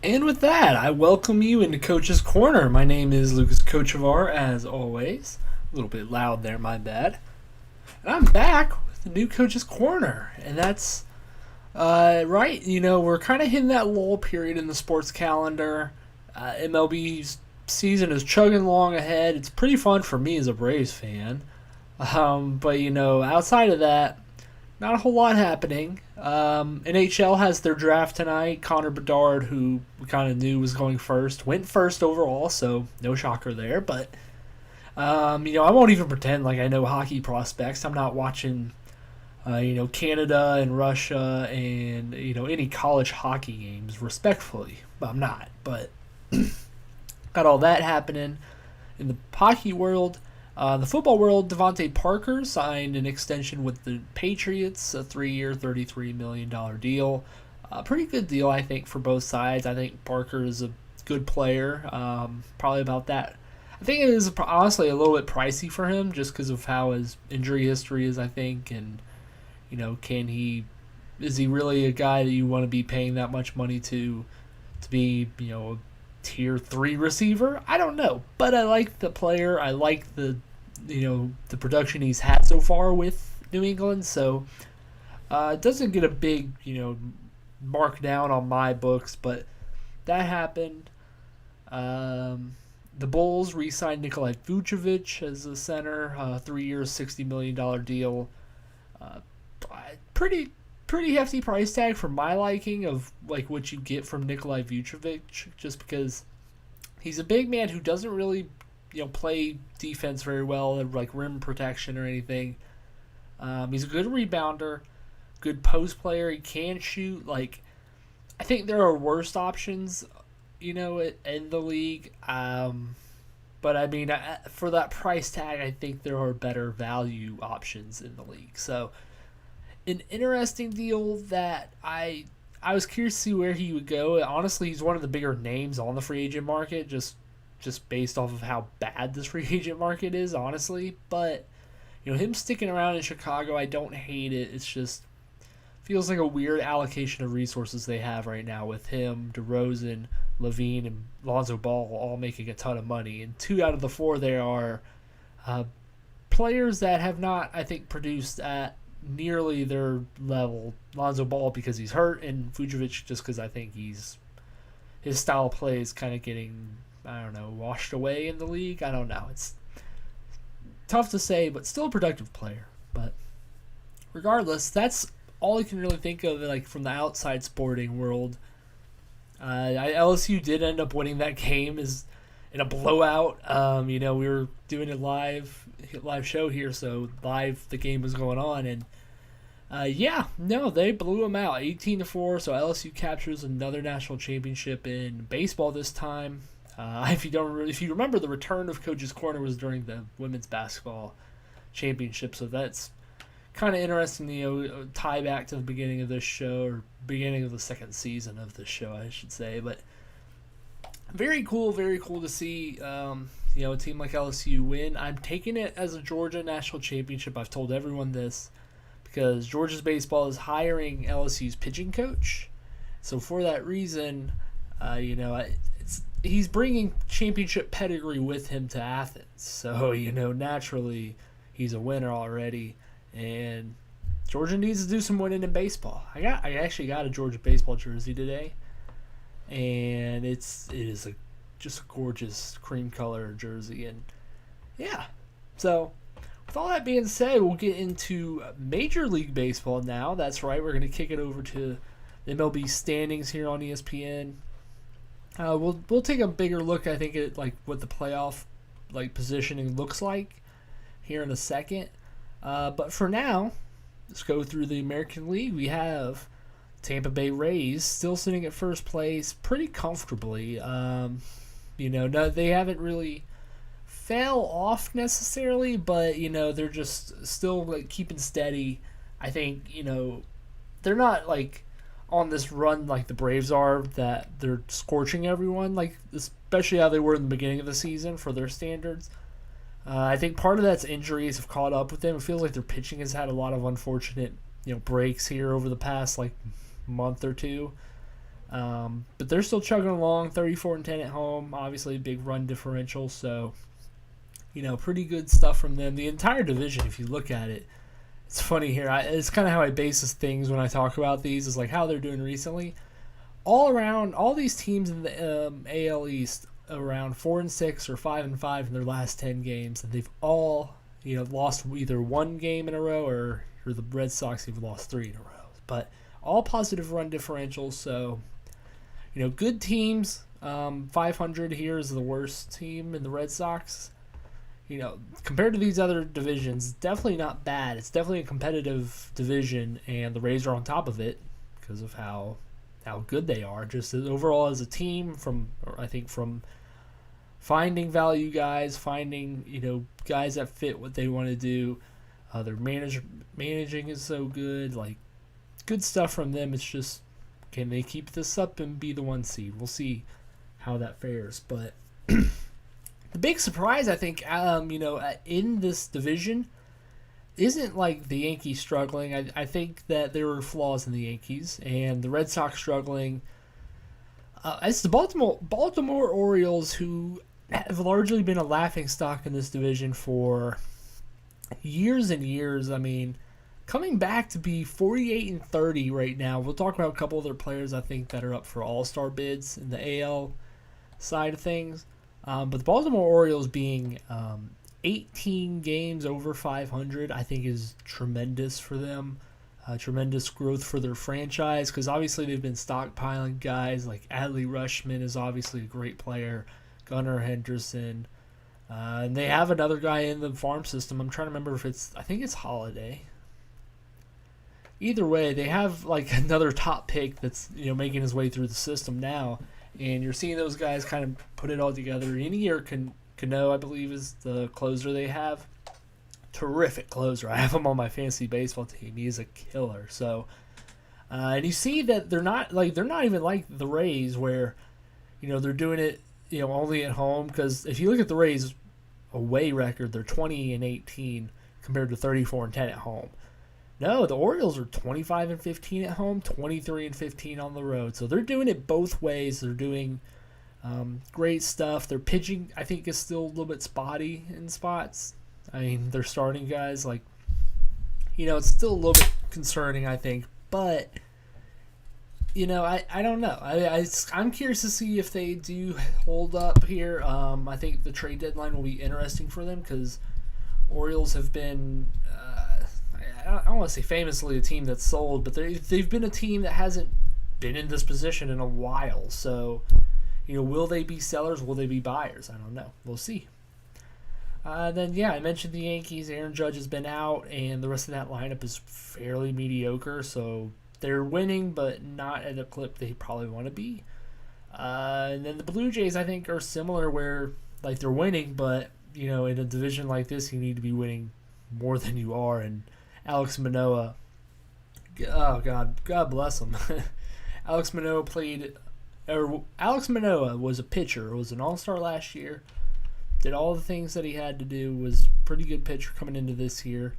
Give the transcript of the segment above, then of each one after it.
And with that, I welcome you into Coach's Corner. My name is Lucas Kochevar, as always. A little bit loud there, my bad. And I'm back with the new Coach's Corner. And that's right. We're kind of hitting that lull period in the sports calendar. MLB's season is chugging along ahead. It's pretty fun for me as a Braves fan. But, outside of that, not a whole lot happening. NHL has their draft tonight. Connor Bedard, who we kind of knew was going first, went first overall, so no shocker there. But, I won't even pretend like I know hockey prospects. I'm not watching, Canada and Russia and, any college hockey games, respectfully. But I'm not. But got all that happening in the hockey world. The football world, Devontae Parker signed an extension with the Patriots, a 3-year, $33 million deal. Pretty good deal, I think, for both sides. I think Parker is a good player. Probably about that. I think it is honestly a little bit pricey for him just because of how his injury history is, I think. And, is he really a guy that you want to be paying that much money to be, a tier 3 receiver? I don't know, but I like the player. I like the production he's had so far with New England. So it doesn't get a big mark down on my books, but that happened. The Bulls re-signed Nikolai Vucevic as a center, 3 years, $60 million deal. Pretty hefty price tag for my liking of like what you get from Nikolai Vucevic, just because he's a big man who doesn't really play defense very well, like rim protection or anything. He's a good rebounder, good post player. He can shoot. Like, I think there are worse options, in the league. But I mean, for that price tag, I think there are better value options in the league. So, an interesting deal that I was curious to see where he would go. Honestly, he's one of the bigger names on the free agent market, just based off of how bad this free agent market is, honestly. But, him sticking around in Chicago, I don't hate it. It's just feels like a weird allocation of resources they have right now with him, DeRozan, Levine, and Lonzo Ball all making a ton of money. And 2 out of the 4 there are players that have not, I think, produced at nearly their level. Lonzo Ball because he's hurt, and Vucevic just because I think his style of play is kind of getting, I don't know, washed away in the league. I don't know. It's tough to say, but still a productive player. But regardless, that's all I can really think of, like, from the outside sporting world. LSU did end up winning that game is in a blowout. We were doing a live show here, so live the game was going on, and they blew them out 18-4. So LSU captures another national championship in baseball this time. If you remember, the return of Coach's Corner was during the women's basketball championship, so that's kind of interesting to tie back to the beginning of this show, or beginning of the second season of this show, I should say. But very cool to see a team like LSU win. I'm taking it as a Georgia national championship. I've told everyone this because Georgia's baseball is hiring LSU's pitching coach. So for that reason, he's bringing championship pedigree with him to Athens. So, naturally he's a winner already. And Georgia needs to do some winning in baseball. I actually got a Georgia baseball jersey today. And it is just a gorgeous cream color jersey. And yeah. So with all that being said, we'll get into Major League Baseball now. That's right. We're going to kick it over to the MLB standings here on ESPN. We'll take a bigger look, I think, at like what the playoff positioning looks like here in a second. But for now, let's go through the American League. We have Tampa Bay Rays still sitting at first place pretty comfortably. They haven't really fell off necessarily, but they're just still like keeping steady. I think they're not like on this run like the Braves are, that they're scorching everyone, like especially how they were in the beginning of the season for their standards. I think part of that's injuries have caught up with them. It feels like their pitching has had a lot of unfortunate breaks here over the past like month or two. But they're still chugging along, 34-10 at home. Obviously, a big run differential, so pretty good stuff from them. The entire division, if you look at it, it's funny here. It's kind of how I base things when I talk about these, is like how they're doing recently. All around, all these teams in the AL East around 4-6 or 5-5 in their last 10 games, and they've all lost either one game in a row or the Red Sox have lost 3 in a row. But all positive run differentials, so good teams. 500 here is the worst team in the Red Sox. Compared to these other divisions, definitely not bad. It's definitely a competitive division, and the Rays are on top of it because of how good they are. Just overall as a team, from finding value guys, finding guys that fit what they want to do. Their managing is so good, like good stuff from them. It's just, can they keep this up and be the 1 seed? We'll see how that fares, but. The big surprise, I think, in this division isn't like the Yankees struggling. I think that there were flaws in the Yankees and the Red Sox struggling. It's the Baltimore Orioles, who have largely been a laughingstock in this division for years and years. I mean, coming back to be 48-30 right now. We'll talk about a couple of their players I think that are up for All-Star bids in the AL side of things. But the Baltimore Orioles being 18 games over 500, I think is tremendous for them. Tremendous growth for their franchise, because obviously they've been stockpiling guys. Like Adley Rutschman is obviously a great player. Gunnar Henderson. And they have another guy in the farm system. I'm trying to remember if I think it's Holiday. Either way, they have like another top pick that's making his way through the system now. And you're seeing those guys kind of put it all together. Yenier Cano, I believe, is the closer they have. Terrific closer. I have him on my fantasy baseball team. He's a killer. So, and you see that they're not even like the Rays, where they're doing it only at home. Because if you look at the Rays away record, they're 20-18 compared to 34-10 at home. No, the Orioles are 25-15 at home, 23-15 on the road. So they're doing it both ways. They're doing great stuff. Their pitching, I think, is still a little bit spotty in spots. I mean, they're starting guys it's still a little bit concerning, I think. But I don't know. I'm curious to see if they do hold up here. I think the trade deadline will be interesting for them, because Orioles have been. I don't want to say famously a team that's sold, but they've been a team that hasn't been in this position in a while. So, will they be sellers? Will they be buyers? I don't know. We'll see. Then, I mentioned the Yankees. Aaron Judge has been out, and the rest of that lineup is fairly mediocre. So, they're winning, but not at a clip they probably want to be. And then the Blue Jays, I think, are similar, where they're winning, but, in a division like this, you need to be winning more than you are. And Alex Manoah, oh God bless him. Alex Manoah was a pitcher. Was an all-star last year. Did all the things that he had to do. Was a pretty good pitcher coming into this year.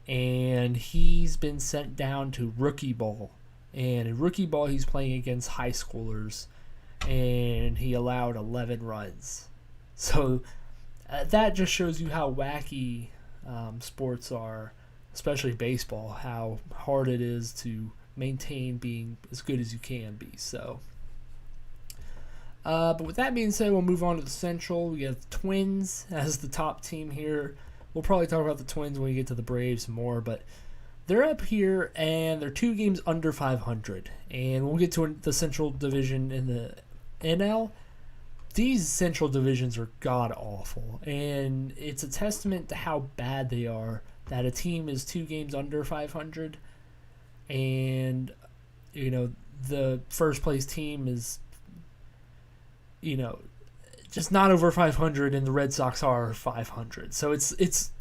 And he's been sent down to rookie ball. And in rookie ball, he's playing against high schoolers. And he allowed 11 runs. So that just shows you how wacky sports are. Especially baseball, how hard it is to maintain being as good as you can be. So, but with that being said, we'll move on to the Central. We have the Twins as the top team here. We'll probably talk about the Twins when we get to the Braves more, but they're up here and they're 2 games under 500. And we'll get to the Central Division in the NL. These Central Divisions are god-awful, and it's a testament to how bad they are that a team is 2 games under 500, and the first place team is just not over 500, and the Red Sox are 500. So it's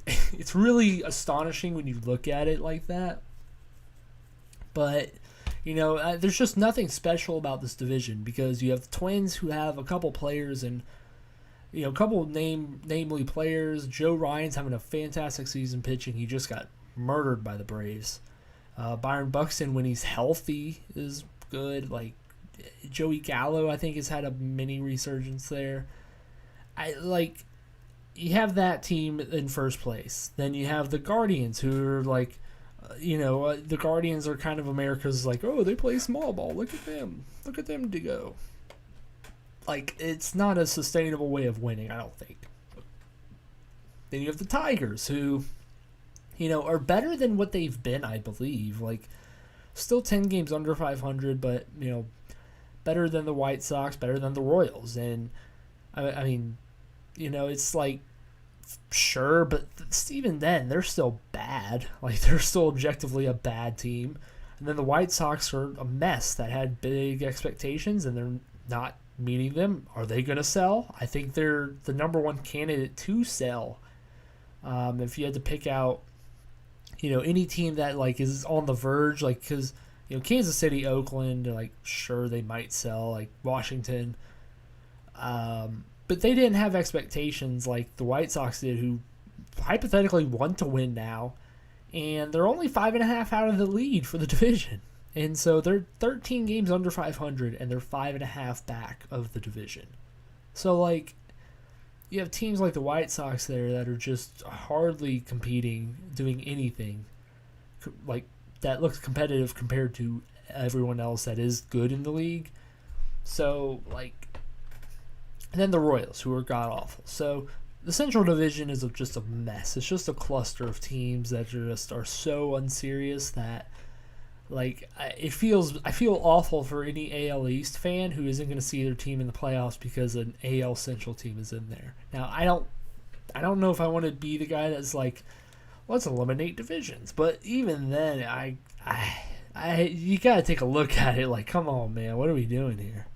really astonishing when you look at it like that. But there's just nothing special about this division, because you have the Twins, who have a couple players and a couple namely players. Joe Ryan's having a fantastic season pitching. He just got murdered by the Braves. Byron Buxton, when he's healthy, is good. Joey Gallo, I think, has had a mini resurgence there. You have that team in first place. Then you have the Guardians, who are like, the Guardians are kind of America's like, oh, they play small ball. Look at them to go. Like, it's not a sustainable way of winning, I don't think. Then you have the Tigers, who, are better than what they've been, I believe. Like, still 10 games under 500, but, better than the White Sox, better than the Royals. And, I mean, it's like, sure, but even then, they're still bad. Like, they're still objectively a bad team. And then the White Sox are a mess that had big expectations, and they're not meeting them. Are they going to sell? I think they're the number one candidate to sell. If you had to pick out, any team that, like, is on the verge, like, because, Kansas City, Oakland, like, sure, they might sell, like, Washington. But they didn't have expectations like the White Sox did, who hypothetically want to win now. And they're only 5.5 out of the lead for the division. And so they're 13 games under 500, and they're 5.5 back of the division. So, like, you have teams like the White Sox there that are just hardly competing, doing anything like that looks competitive compared to everyone else that is good in the league. So, like, and then the Royals, who are god-awful. So the Central Division is just a mess. It's just a cluster of teams that just are so unserious that, like, I feel awful for any AL East fan who isn't going to see their team in the playoffs because an AL Central team is in there. Now, I don't know if I want to be the guy that's like, let's eliminate divisions. But even then, you got to take a look at it. Like, come on, man, what are we doing here?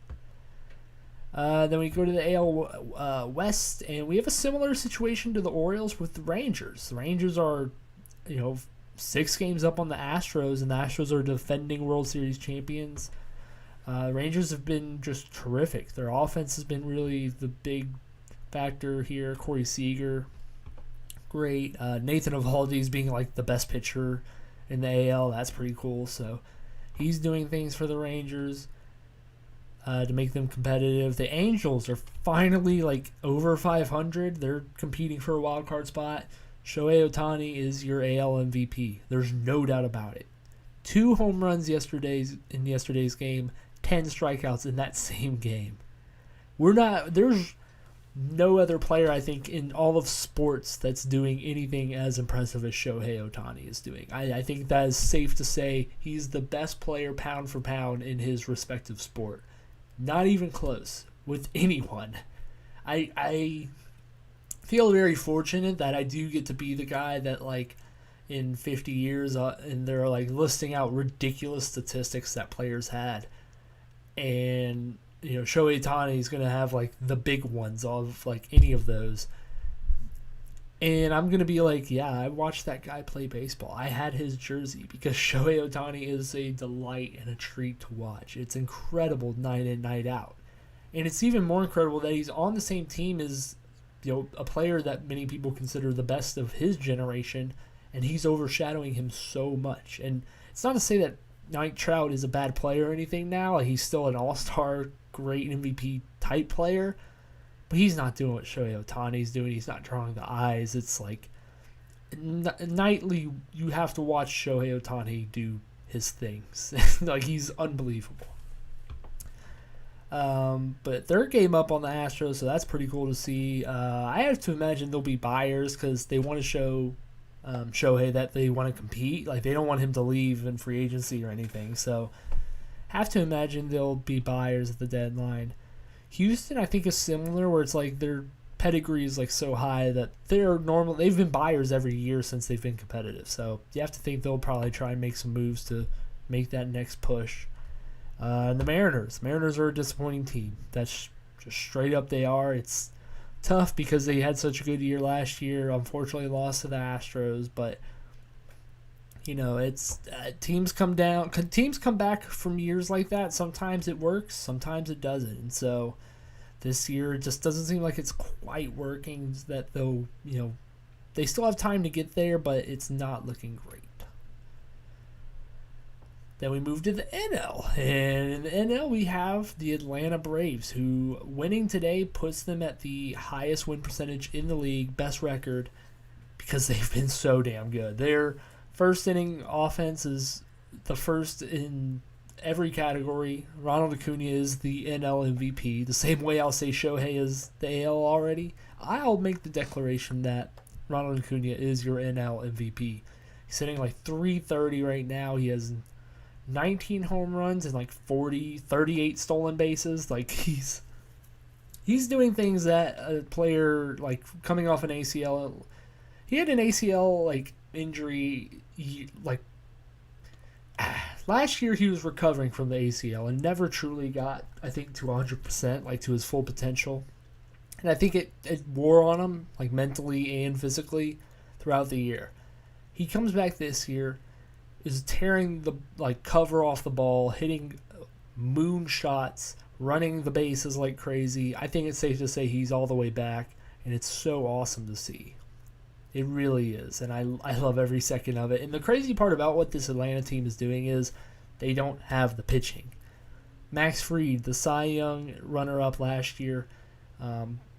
Then we go to the AL West, and we have a similar situation to the Orioles with the Rangers. The Rangers are, 6 games up on the Astros, and the Astros are defending World Series champions. Rangers have been just terrific. Their offense has been really the big factor here. Corey Seager, great. Nathan Eovaldi being like the best pitcher in the AL. That's pretty cool. So he's doing things for the Rangers to make them competitive. The Angels are finally like over 500. They're competing for a wild card spot. Shohei Ohtani is your AL MVP. There's no doubt about it. 2 home runs in yesterday's game, 10 strikeouts in that same game. There's no other player, I think, in all of sports that's doing anything as impressive as Shohei Ohtani is doing. I think that is safe to say he's the best player pound for pound in his respective sport. Not even close with anyone. I feel very fortunate that I do get to be the guy that, like, in 50 years, and they're like listing out ridiculous statistics that players had, and Shohei Ohtani is gonna have like the big ones of like any of those, and I'm gonna be like, yeah, I watched that guy play baseball. I had his jersey because Shohei Ohtani is a delight and a treat to watch. It's incredible night in, night out, and it's even more incredible that he's on the same team as a player that many people consider the best of his generation, and he's overshadowing him so much. And it's not to say that Mike Trout is a bad player or anything now. Like, he's still an all-star, great MVP type player, but he's not doing what Shohei Ohtani's doing. He's not drawing the eyes. It's like nightly you have to watch Shohei Ohtani do his things. Like, he's unbelievable. But third game up on the Astros, so that's pretty cool to see. I have to imagine there'll be buyers because they want to show Shohei that they want to compete. Like, they don't want him to leave in free agency or anything. So have to imagine there'll be buyers at the deadline. Houston, I think, is similar, where it's like their pedigree is like so high that they've been buyers every year since they've been competitive. So you have to think they'll probably try and make some moves to make that next push. And the Mariners. Mariners are a disappointing team. That's just straight up they are. It's tough because they had such a good year last year. Unfortunately, lost to the Astros, but it's teams come back from years like that. Sometimes it works, sometimes it doesn't. And so this year it just doesn't seem like it's quite working. That though, they still have time to get there, but it's not looking great. Then we move to the NL. And in the NL, we have the Atlanta Braves, who winning today puts them at the highest win percentage in the league, best record, because they've been so damn good. Their first inning offense is the first in every category. Ronald Acuna is the NL MVP. The same way I'll say Shohei is the AL already, I'll make the declaration that Ronald Acuna is your NL MVP. He's sitting like 330 right now. He has 19 home runs and like 38 stolen bases. Like he's doing things that a player like coming off an ACL. He had an ACL like injury like last year. He was recovering from the ACL and never truly got, I think, to 100%, like to his full potential. And I think it wore on him, like mentally and physically, throughout the year. He comes back this year, is tearing the like cover off the ball, hitting moon shots, running the bases like crazy. I think it's safe to say he's all the way back, and it's so awesome to see. It really is, and I love every second of it. And the crazy part about what this Atlanta team is doing is they don't have the pitching. Max Fried, the Cy Young runner-up last year,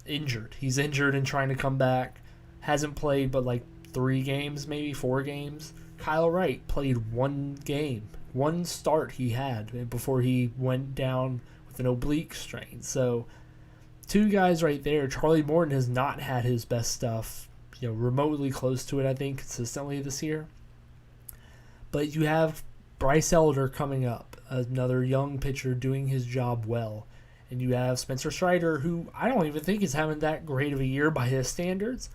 injured. He's injured and trying to come back. Hasn't played but like 3 games, maybe 4 games. Kyle Wright played 1 game, 1 start he had before he went down with an oblique strain. So 2 guys right there. Charlie Morton has not had his best stuff, remotely close to it, I think, consistently this year. But you have Bryce Elder coming up, another young pitcher doing his job well. And you have Spencer Strider, who I don't even think is having that great of a year by his standards,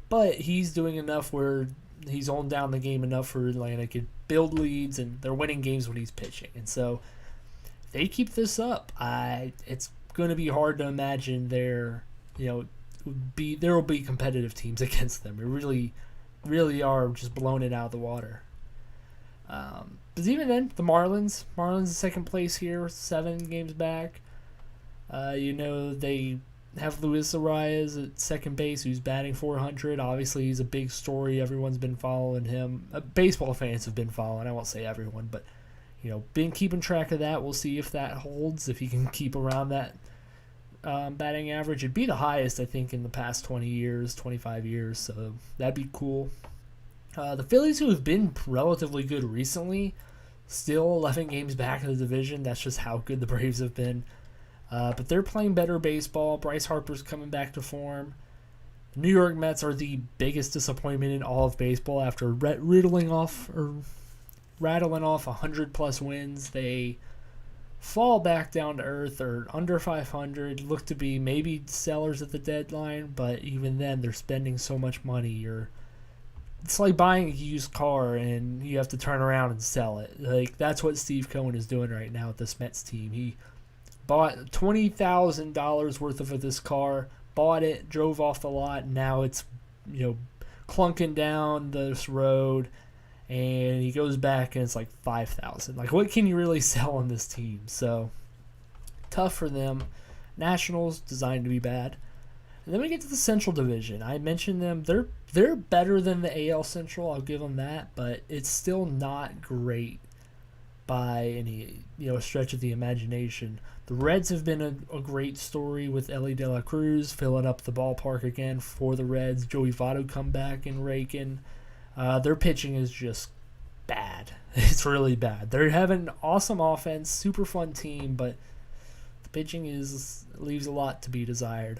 but he's doing enough where he's holding down the game enough for Atlanta to build leads, and they're winning games when he's pitching. And so if they keep this up, it's going to be hard to imagine there will be competitive teams against them. It really, really are just blowing it out of the water. But even then, the Marlins in second place here, 7 games back. They have Luis Arias at second base, who's batting .400. Obviously, he's a big story. Everyone's been following him. Baseball fans have been following. I won't say everyone, but been keeping track of that. We'll see if that holds. If he can keep around that batting average, it'd be the highest, I think, in the past 20 years, 25 years. So that'd be cool. The Phillies, who have been relatively good recently, still 11 games back in the division. That's just how good the Braves have been. But they're playing better baseball. Bryce Harper's coming back to form. New York Mets are the biggest disappointment in all of baseball after rattling off 100-plus wins. They fall back down to earth or under 500. Look to be maybe sellers at the deadline, but even then they're spending so much money. It's like buying a used car and you have to turn around and sell it. Like that's what Steve Cohen is doing right now with this Mets team. He bought $20,000 worth of this car, bought it, drove off the lot, and now it's clunking down this road, and he goes back and it's like $5,000. Like, what can you really sell on this team? So tough for them. Nationals designed to be bad. And then we get to the Central Division. I mentioned them. They're better than the AL Central. I'll give them that, but it's still not great by any stretch of the imagination. The Reds have been a great story with Ellie De La Cruz filling up the ballpark again for the Reds. Joey Votto come back and raking. Their pitching is just bad. It's really bad. They're having an awesome offense, super fun team, but the pitching leaves a lot to be desired.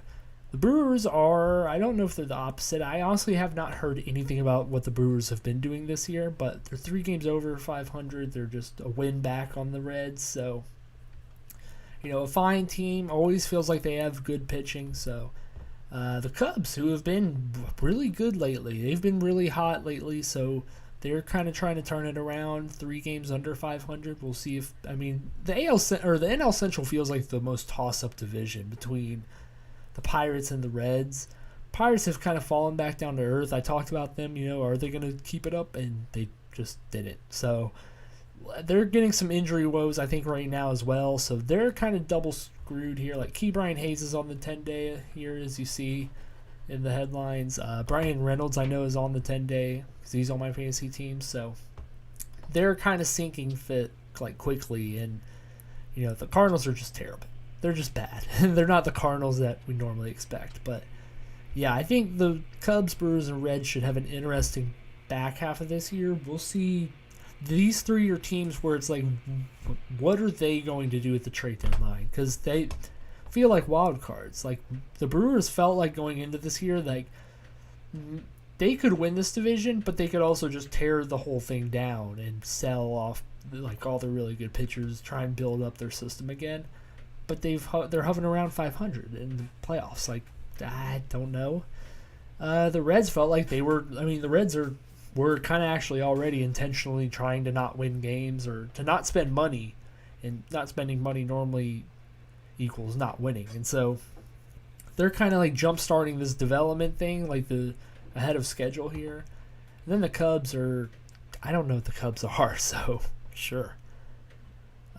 The Brewers are, I don't know if they're the opposite. I honestly have not heard anything about what the Brewers have been doing this year, but they're 3 games over 500. They're just a win back on the Reds. So, a fine team. Always feels like they have good pitching. So, the Cubs, who have been really good lately, they've been really hot lately. So, they're kind of trying to turn it around. 3 games under 500. We'll see if, the NL Central feels like the most toss-up division between the Pirates and the Reds. Pirates have kind of fallen back down to earth. I talked about them, are they going to keep it up? And they just didn't. So they're getting some injury woes, I think, right now as well. So they're kind of double screwed here. Like Brian Hayes is on the 10-day here, as you see in the headlines. Brian Reynolds, I know, is on the 10-day because he's on my fantasy team. So they're kind of sinking fit like quickly, and the Cardinals are just terrible. They're just bad. They're not the Cardinals that we normally expect. But yeah, I think the Cubs, Brewers, and Reds should have an interesting back half of this year. We'll see. These three are teams where it's like, what are they going to do at the trade deadline? Because they feel like wild cards. Like the Brewers felt like going into this year, like they could win this division, but they could also just tear the whole thing down and sell off like all the really good pitchers, try and build up their system again. But they're hovering around 500 in the playoffs. Like, I don't know. The Reds felt like they were. I mean, the Reds were kind of actually already intentionally trying to not win games or to not spend money, and not spending money normally equals not winning. And so they're kind of like jump starting this development thing, like the ahead of schedule here. And then the Cubs are. I don't know what the Cubs are, so sure.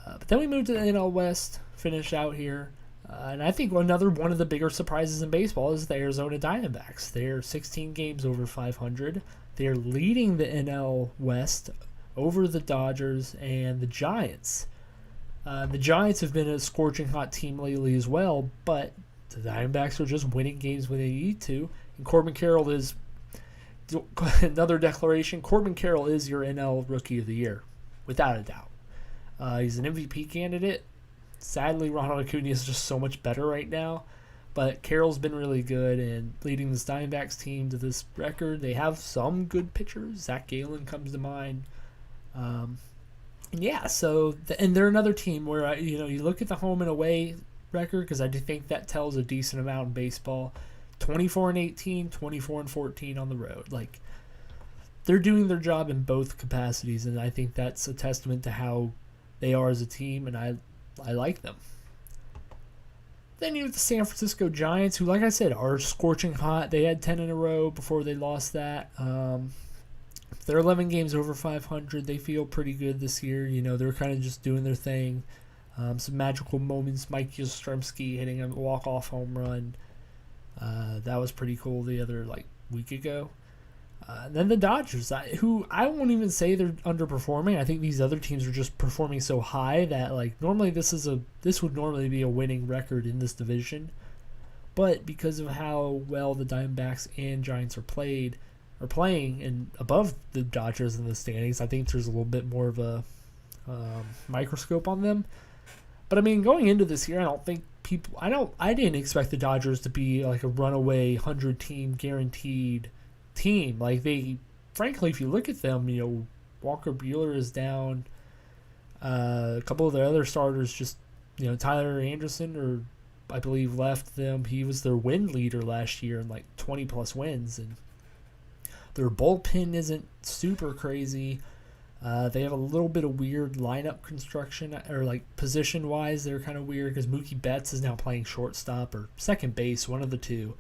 But then we moved to the NL West. Finish out here. And I think another one of the bigger surprises in baseball is the Arizona Diamondbacks. They're 16 games over 500. They're leading the NL West over the Dodgers and the Giants. The Giants have been a scorching hot team lately as well, but the Diamondbacks are just winning games when they need to. And Corbin Carroll is another declaration. Corbin Carroll is your NL Rookie of the Year, without a doubt. He's an MVP candidate. Sadly, Ronald Acuna is just so much better right now. But Carroll's been really good and leading this Diamondbacks team to this record. They have some good pitchers. Zach Gallen comes to mind. And they're another team where, you look at the home and away record, because I do think that tells a decent amount in baseball. 24-18, 24-14 on the road. Like, they're doing their job in both capacities, and I think that's a testament to how they are as a team, and I like them. Then you have the San Francisco Giants, who, like I said, are scorching hot. They had 10 in a row before they lost that. They're 11 games over 500. They feel pretty good this year. They're kind of just doing their thing. Some magical moments. Mike Yastrzemski hitting a walk-off home run. That was pretty cool the other week ago. Then the Dodgers, who I won't even say they're underperforming. I think these other teams are just performing so high that normally this would normally be a winning record in this division, but because of how well the Diamondbacks and Giants are playing and above the Dodgers in the standings, I think there's a little bit more of a microscope on them. But I mean, going into this year, I didn't expect the Dodgers to be like a runaway 100-team guaranteed team. Frankly, if you look at them, Walker Buehler is down. A couple of their other starters just, Tyler Anderson, I believe, left them. He was their win leader last year in 20 plus wins, and their bullpen isn't super crazy. They have a little bit of weird lineup construction, or position wise, they're kind of weird because Mookie Betts is now playing shortstop or second base, one of the two.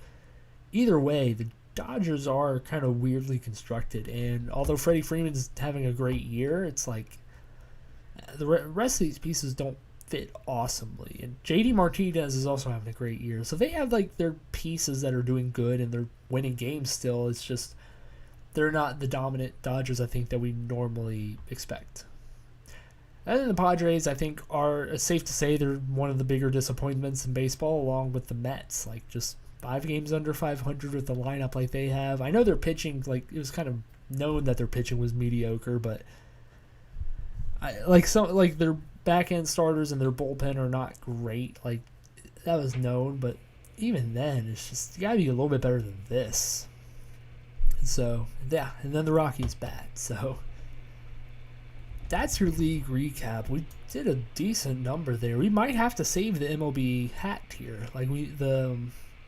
Either way, the Dodgers are kind of weirdly constructed, and although Freddie Freeman's having a great year, it's the rest of these pieces don't fit awesomely. And JD Martinez is also having a great year, so they have their pieces that are doing good and they're winning games still. It's just they're not the dominant Dodgers I think that we normally expect. And then the Padres, I think, it's safe to say they're one of the bigger disappointments in baseball, along with the Mets. Just 5 games under 500 with the lineup they have. I know their pitching, it was kind of known that their pitching was mediocre, but their back end starters and their bullpen are not great. That was known, but even then, it's just you gotta be a little bit better than this. So yeah, and then the Rockies bad. So that's your league recap. We did a decent number there. We might have to save the MLB hat tier.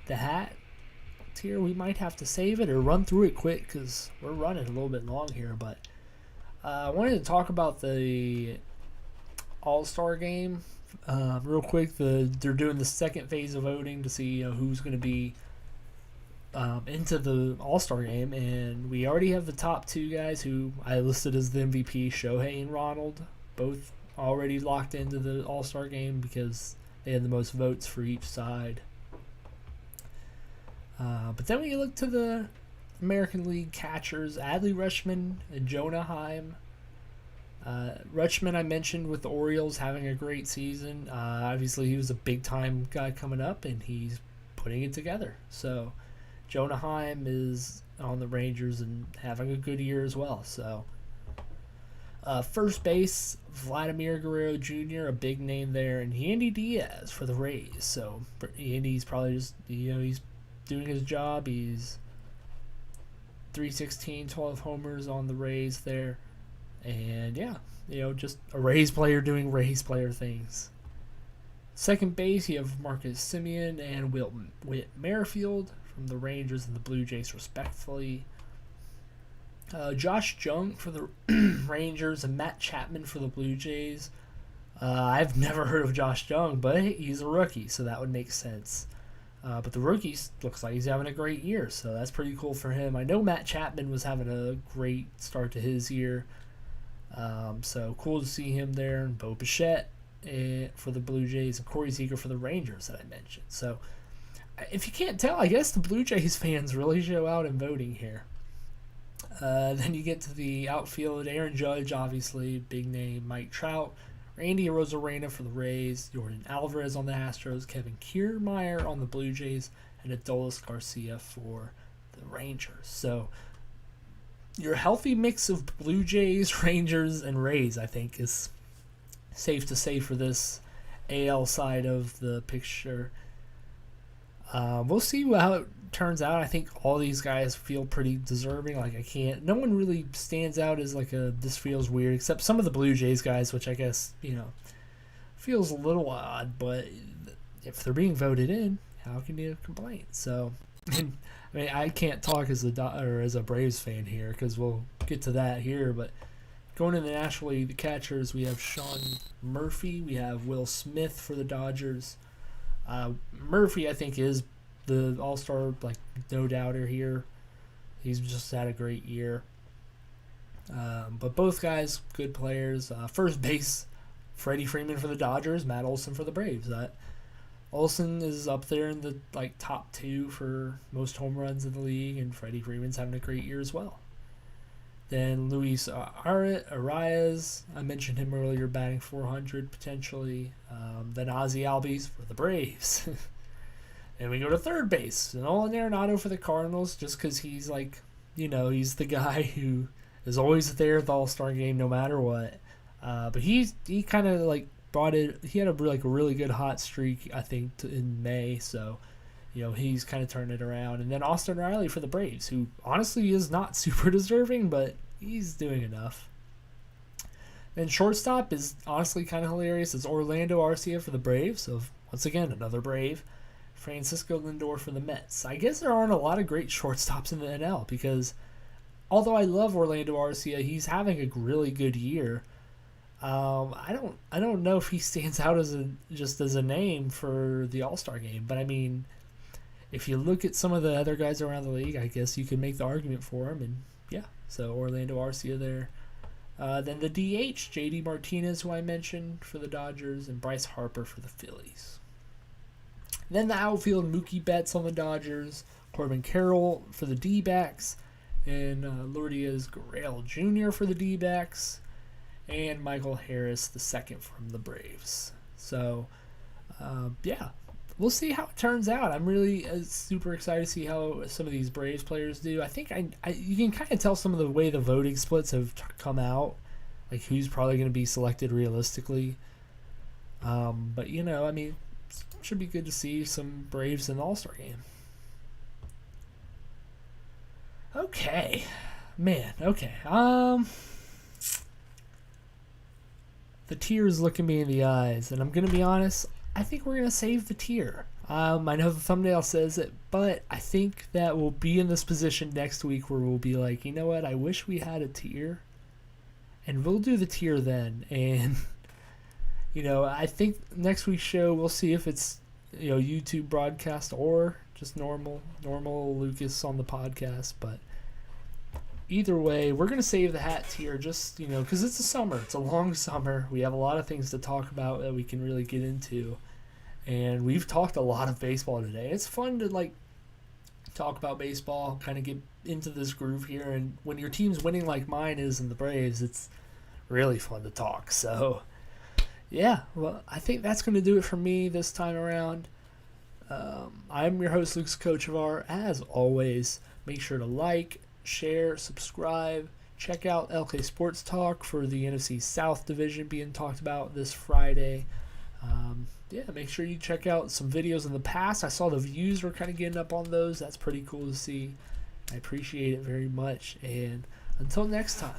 The hat tier, we might have to save it or run through it quick because we're running a little bit long here. But I wanted to talk about the All-Star game real quick. They're doing the second phase of voting to see who's going to be into the All-Star game, and we already have the top 2 guys who I listed as the MVP, Shohei and Ronald, both already locked into the All-Star game because they had the most votes for each side. But then when you look to the American League catchers, Adley Rutschman and Jonah Heim, Rutschman, I mentioned with the Orioles having a great season. Obviously, he was a big time guy coming up, and he's putting it together. So, Jonah Heim is on the Rangers and having a good year as well. So, first base, Vladimir Guerrero Jr., a big name there, and Yandy Diaz for the Rays. So, Yandy's probably just, he's doing his job. He's 316, 12 homers on the Rays there. And yeah, just a Rays player doing Rays player things. Second base, you have Marcus Semien and Whit Merrifield from the Rangers and the Blue Jays, respectively. Josh Jung for the Rangers and Matt Chapman for the Blue Jays. I've never heard of Josh Jung, but he's a rookie, so that would make sense. But the rookie looks like he's having a great year, so that's pretty cool for him. I know Matt Chapman was having a great start to his year. So cool to see him there, and Bo Bichette for the Blue Jays and Corey Seager for the Rangers that I mentioned. So if you can't tell, I guess the Blue Jays fans really show out in voting here. Then you get to the outfield. Aaron Judge, obviously, big name. Mike Trout, Randy Arozarena for the Rays, Jordan Alvarez on the Astros, Kevin Kiermaier on the Blue Jays, and Adolis Garcia for the Rangers. So your healthy mix of Blue Jays, Rangers, and Rays, I think, is safe to say for this AL side of the picture. We'll see how it turns out. I think all these guys feel pretty deserving. No one really stands out as this feels weird, except some of the Blue Jays guys, which I guess, feels a little odd, but if they're being voted in, how can you complain? So, I can't talk as a Braves fan here because we'll get to that here. But going in the National League, the catchers, we have Sean Murphy, we have Will Smith for the Dodgers. Murphy, I think, is the all-star, no doubter here. He's just had a great year. But both guys, good players. First base, Freddie Freeman for the Dodgers, Matt Olson for the Braves. Olson is up there in the top two for most home runs in the league, and Freddie Freeman's having a great year as well. Then Luis Arias, I mentioned him earlier, batting 400 potentially. Then Ozzie Albies for the Braves. And we go to third base, Nolan Arenado for the Cardinals, just because he's he's the guy who is always there at the All-Star game no matter what. But he kind of brought it. He had a really good hot streak, I think, in May. So, he's kind of turned it around. And then Austin Riley for the Braves, who honestly is not super deserving, but he's doing enough. Then shortstop is honestly kind of hilarious. It's Orlando Arcia for the Braves. So once again, another Brave. Francisco Lindor for the Mets. I guess there aren't a lot of great shortstops in the NL because although I love Orlando Arcia, he's having a really good year. I don't know if he stands out as a name for the All-Star game, but if you look at some of the other guys around the league, I guess you could make the argument for him, and yeah, so Orlando Arcia there. Then the DH, JD Martinez, who I mentioned for the Dodgers, and Bryce Harper for the Phillies. Then the outfield, Mookie Betts on the Dodgers, Corbin Carroll for the D-backs, and Lourdes Gurriel Jr. for the D-backs, and Michael Harris the second from the Braves. So, yeah, we'll see how it turns out. I'm really super excited to see how some of these Braves players do. I think you can kind of tell some of the way the voting splits have come out, who's probably going to be selected realistically. But, should be good to see some Braves in the All-Star game. Okay. Man, okay. The tears looking me in the eyes, and I'm going to be honest, I think we're going to save the tear. I know the thumbnail says it, but I think that we'll be in this position next week where we'll be like, you know what, I wish we had a tier, and we'll do the tier then, and I think next week's show, we'll see if it's, YouTube broadcast or just normal Lucas on the podcast. But either way, we're going to save the hat tier just, because it's a summer. It's a long summer. We have a lot of things to talk about that we can really get into. And we've talked a lot of baseball today. It's fun to, talk about baseball, kind of get into this groove here. And when your team's winning like mine is in the Braves, it's really fun to talk. So, yeah, well, I think that's going to do it for me this time around. I'm your host, Luke's Coach of R. As always, make sure to like, share, subscribe. Check out LK Sports Talk for the NFC South Division being talked about this Friday. Yeah, make sure you check out some videos in the past. I saw the views were kind of getting up on those. That's pretty cool to see. I appreciate it very much. And until next time.